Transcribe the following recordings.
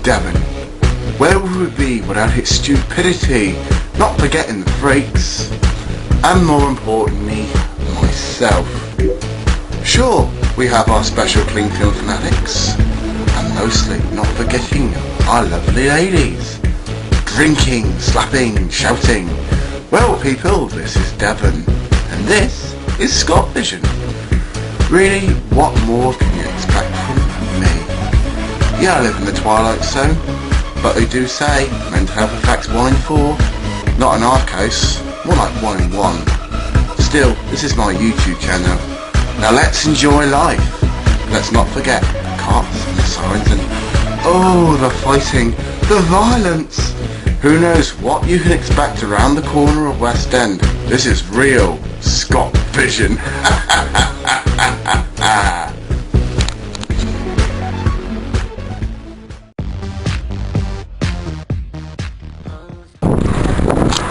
Devon. Where would we be without its stupidity, not forgetting the freaks, and more importantly, myself. Sure, we have our special Kingsteignton fanatics, and mostly not forgetting our lovely ladies. Drinking, slapping, shouting. Well people, this is Devon, and this is Scott Vision. Really, what more can you expect from me? Yeah, I live in the Twilight Zone, but they do say mental health affects 1 in 4. Not in our case, more like 1 in 1. Still, this is my YouTube channel. Now let's enjoy life. Let's not forget the cops and the sirens and oh, the fighting, the violence. Who knows what you can expect around the corner of West End. This is real Scott Vision.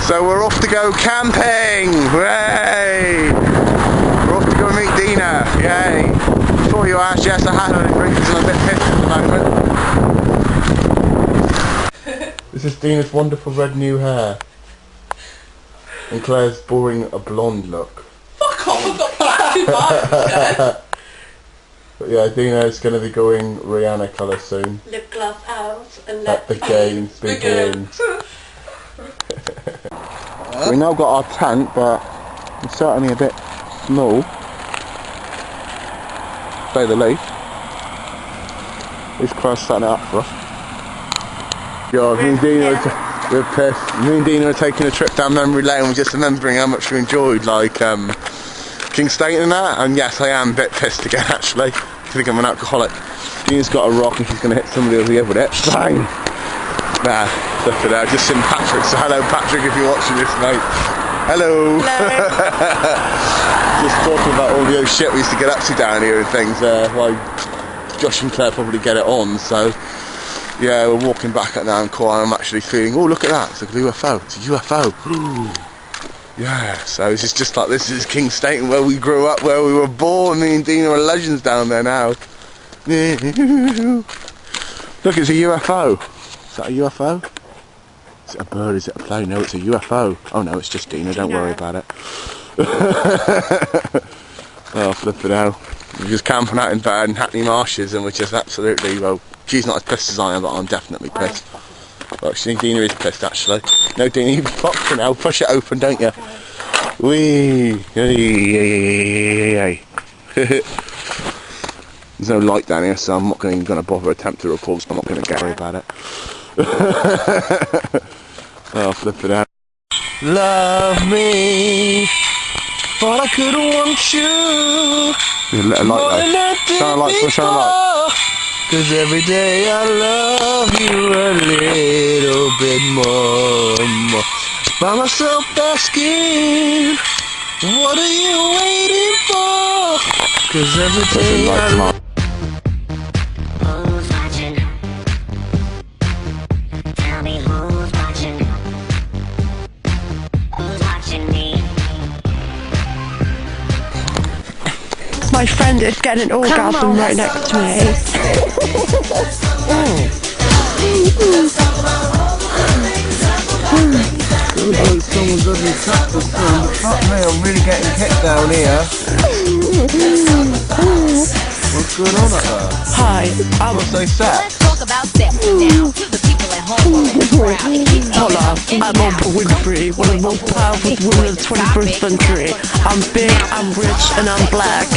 So we're off to go camping! Hooray! We're off to go meet Deana! Yay! Before you ask, yes I had only drinks and I'm a bit pissed at the moment. This is Deana's wonderful red new hair. And Claire's boring a blonde look. Fuck off, I've got black in mine. But yeah, Deana's going to be going Rihanna colour soon. Lip gloss out and let the games begin. We now got our tent, but it's certainly a bit small, to say the least. This Claire's setting it up for us. Yo, me and Deana, we're pissed. Me and Deana are taking a trip down memory lane. We're just remembering how much we enjoyed, like Kingsteignton and that. And yes, I am a bit pissed again, actually. I think I'm an alcoholic. Deana's got a rock and she's going to hit somebody over the head with it. Bang! Nah, stuff it out. Just seen Patrick. So hello, Patrick, if you're watching this, mate. Hello. Hello. Just talking about all the old shit we used to get up to down here and things. Why Josh and Claire probably get it on. So yeah, we're walking back at now and I'm actually feeling. Oh, look at that! It's a UFO. It's a UFO. Yeah. So this is just like this is Kingsteignton, where we grew up, where we were born. Me and Deana are legends down there now. Look, it's a UFO. Is that a UFO? Is it a bird? Is it a plane? No, it's a UFO. Oh no, it's just Deana, don't worry about it. Oh, flip it out. We're just camping out in bed in Hackney Marshes and we're just absolutely, well, she's not as pissed as I am, but I'm definitely pissed. Well, actually, Deana is pissed actually. No, Deana, you fuck for now. Push it open, don't you? Wee. There's no light down here, so I'm not even going to bother attempt to record, so I'm not going to worry about it. Oh, flip it out. Love me, but I couldn't want you. Let a light though. Shine a light, shine a light. Cause every day I love you a little bit more. By myself asking, what are you waiting for? Cause every day I love. My friend is getting an orgasm right next to me. Someone's ugly cactus. Fuck me, I'm really getting kicked down here. What's going on up there? Hi, What's so sad? Let's talk about sex now. The people at home are proud. hola, I'm Oprah Winfrey, one of the most powerful women of the 21st century. I'm big, I'm rich, and I'm black.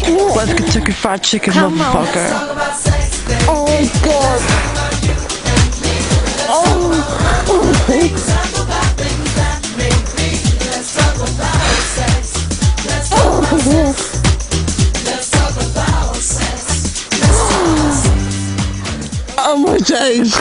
Let's Kentucky Fried Chicken, motherfucker. Oh God. Oh my days.